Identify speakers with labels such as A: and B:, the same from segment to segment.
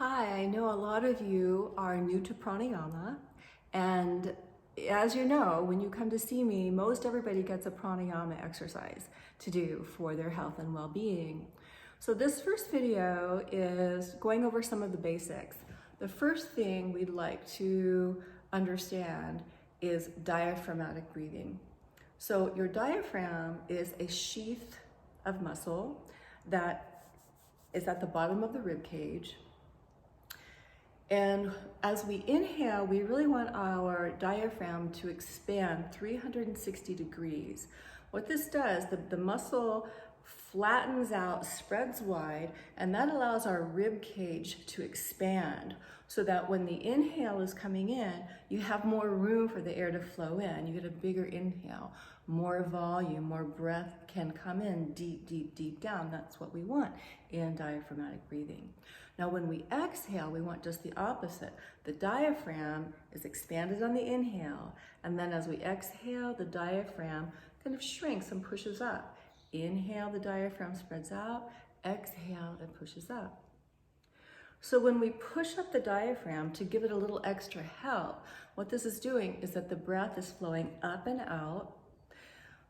A: Hi, I know a lot of you are new to pranayama, and as you know, when you come to see me, most everybody gets a pranayama exercise to do for their health and well-being. So this first video is going over some of the basics. The first thing we'd like to understand is diaphragmatic breathing. So your diaphragm is a sheath of muscle that is at the bottom of the rib cage. And as we inhale, we really want our diaphragm to expand 360 degrees. What this does, the muscle flattens out, spreads wide, and that allows our rib cage to expand so that when the inhale is coming in, you have more room for the air to flow in. You get a bigger inhale, more volume, more breath can come in deep, deep, deep down. That's what we want in diaphragmatic breathing. Now, when we exhale, we want just the opposite. The diaphragm is expanded on the inhale, and then as we exhale, the diaphragm kind of shrinks and pushes up. Inhale, the diaphragm spreads out. Exhale, it pushes up. So when we push up the diaphragm to give it a little extra help, what this is doing is that the breath is flowing up and out.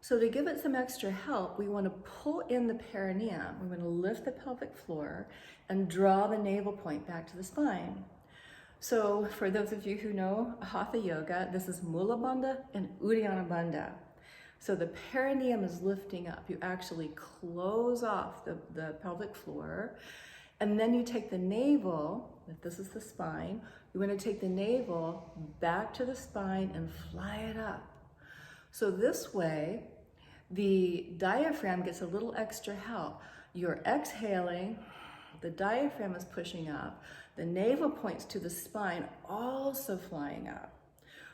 A: So to give it some extra help, we want to pull in the perineum. We want to lift the pelvic floor and draw the navel point back to the spine. So for those of you who know Hatha Yoga, this is Mula Bandha and Uddiyana Bandha. So the perineum is lifting up. You actually close off the pelvic floor, and then you take the navel, if this is the spine, you want to take the navel back to the spine and fly it up. So this way, the diaphragm gets a little extra help. You're exhaling, the diaphragm is pushing up, the navel points to the spine, also flying up.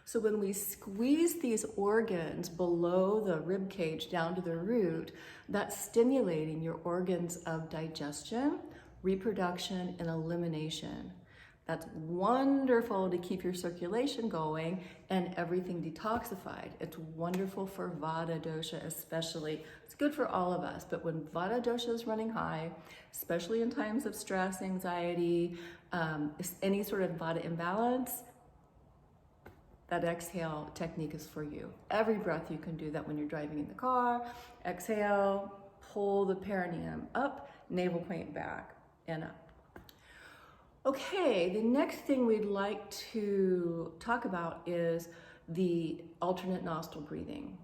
A: So when we squeeze these organs below the rib cage down to the root, that's stimulating your organs of digestion, reproduction, and elimination. That's wonderful to keep your circulation going and everything detoxified. It's wonderful for Vata dosha especially. It's good for all of us, but when Vata dosha is running high, especially in times of stress, anxiety, any sort of Vata imbalance, that exhale technique is for you. Every breath you can do that when you're driving in the car. Exhale, pull the perineum up, navel point back and up. Okay, the next thing we'd like to talk about is the alternate nostril breathing.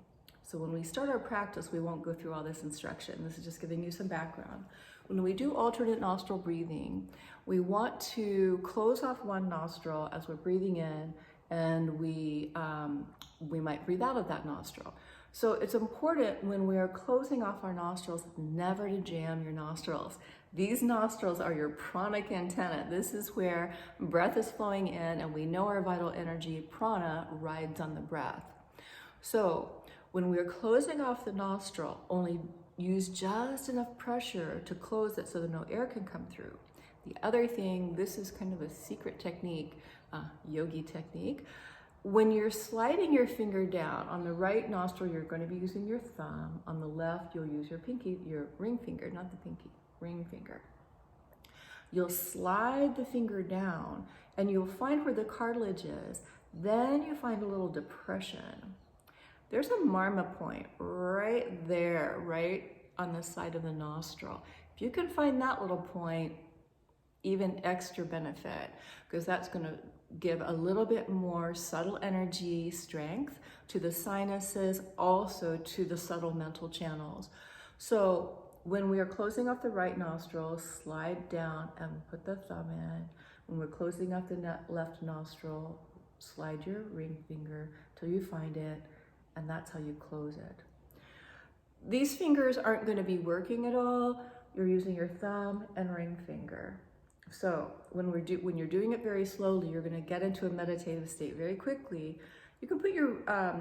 A: So when we start our practice, we won't go through all this instruction. This is just giving you some background. When we do alternate nostril breathing, we want to close off one nostril as we're breathing in, and we might breathe out of that nostril. So it's important when we are closing off our nostrils never to jam your nostrils. These nostrils are your pranic antenna. This is where breath is flowing in, and we know our vital energy, prana, rides on the breath. So when we're closing off the nostril, only use just enough pressure to close it so that no air can come through. The other thing, this is kind of a secret technique, yogi technique. When you're sliding your finger down, on the right nostril, you're going to be using your thumb. On the left, you'll use your pinky, your ring finger, not the pinky, ring finger. You'll slide the finger down, and you'll find where the cartilage is. Then you find a little depression. There's a marma point right there, right on the side of the nostril. If you can find that little point, even extra benefit, because that's going to give a little bit more subtle energy strength to the sinuses, also to the subtle mental channels. So when we are closing off the right nostril, slide down and put the thumb in. When we're closing off the left nostril, slide your ring finger till you find it, and that's how you close it. These fingers aren't going to be working at all. You're using your thumb and ring finger. So when you're doing it very slowly, you're going to get into a meditative state very quickly. You can put your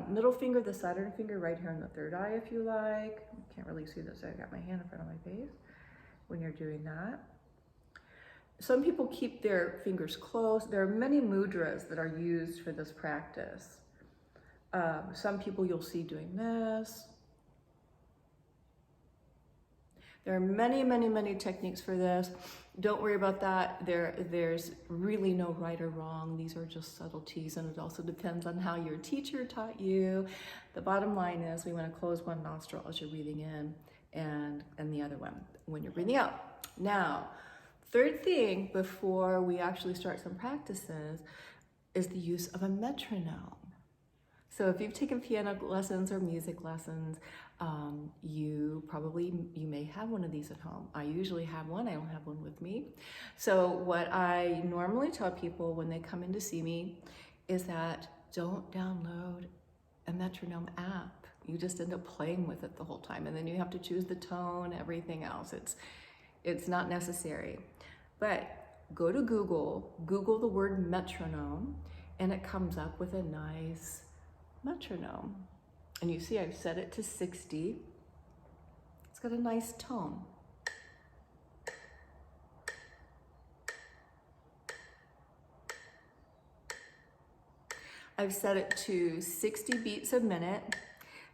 A: middle finger, the Saturn finger, right here in the third eye if you like. I can't really see this, so I got my hand in front of my face when you're doing that. Some people keep their fingers closed. There are many mudras that are used for this practice. Some people you'll see doing this. There are many, many, many techniques for this. Don't worry about that. There's really no right or wrong. These are just subtleties, and it also depends on how your teacher taught you. The bottom line is we want to close one nostril as you're breathing in and the other one when you're breathing out. Now, third thing before we actually start some practices is the use of a metronome. So if you've taken piano lessons or music lessons, you may have one of these at home. I usually have one. I don't have one with me. So what I normally tell people when they come in to see me is that don't download a metronome app. You just end up playing with it the whole time, and then you have to choose the tone, everything else. It's not necessary. But go to Google the word metronome, and it comes up with a nice metronome. And you see I've set it to 60. It's got a nice tone. I've set it to 60 beats a minute.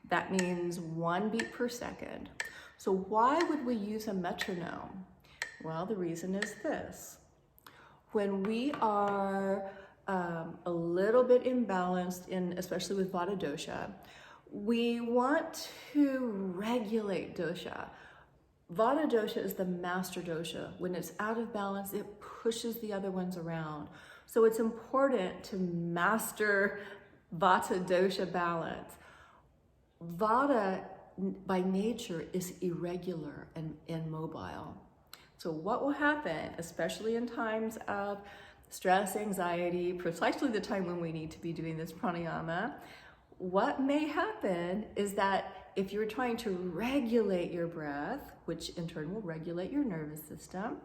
A: That means 1 beat per second. So why would we use a metronome? Well, the reason is this. When we are a little bit imbalanced, especially with Vata dosha, we want to regulate dosha. Vata dosha is the master dosha. When it's out of balance, it pushes the other ones around. So it's important to master Vata dosha balance. Vata by nature is irregular and mobile. So what will happen, especially in times of stress, anxiety, precisely the time when we need to be doing this pranayama, what may happen is that if you're trying to regulate your breath, which in turn will regulate your nervous system,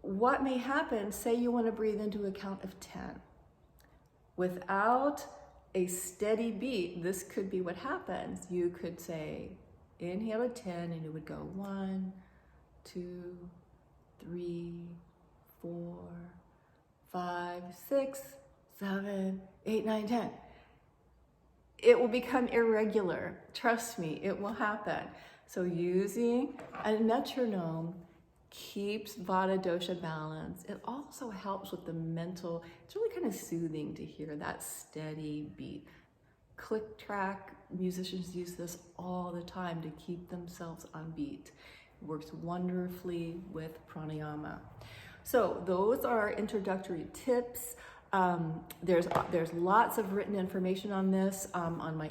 A: what may happen, say you want to breathe into a count of 10. Without a steady beat, this could be what happens. You could say, inhale at 10, and it would go 1, 2, 3, 4, 5, 6, 7, 8, 9, 10. It will become irregular. Trust me, it will happen. So using a metronome keeps Vata dosha balance. It also helps with the mental, it's really kind of soothing to hear that steady beat. Click track, musicians use this all the time to keep themselves on beat. It works wonderfully with pranayama. So those are introductory tips. There's lots of written information on this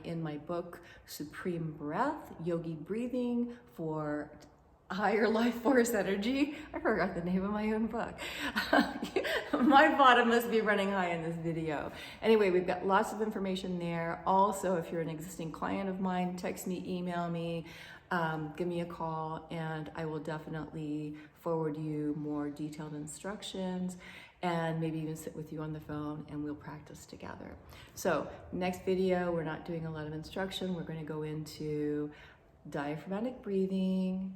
A: in my book, Supreme Breath, Yogi Breathing for Higher Life Force Energy. I forgot the name of my own book. My Vata must be running high in this video. Anyway, we've got lots of information there. Also, if you're an existing client of mine, text me, email me, give me a call, and I will definitely forward you more detailed instructions and maybe even sit with you on the phone and we'll practice together. So next video, we're not doing a lot of instruction. We're going to go into diaphragmatic breathing,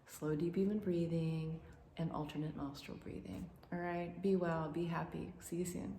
A: slow, deep, even breathing, and alternate nostril breathing. All right, be well, be happy. See you soon.